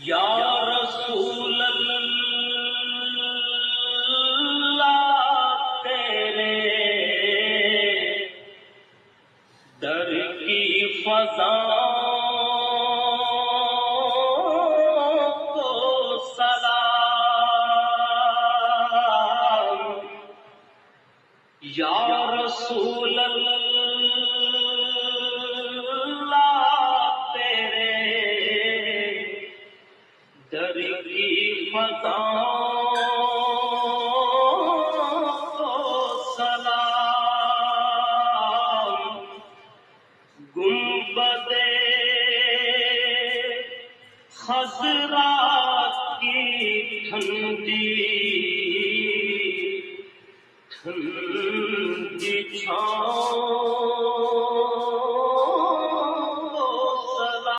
یا رسول اللہ تیرے در کی فضا کو سلام، یا رسول اللہ تیرے در کی فضا کو سلام، گنبد خضرا کی ٹھنڈی ٹھنڈی چھاؤں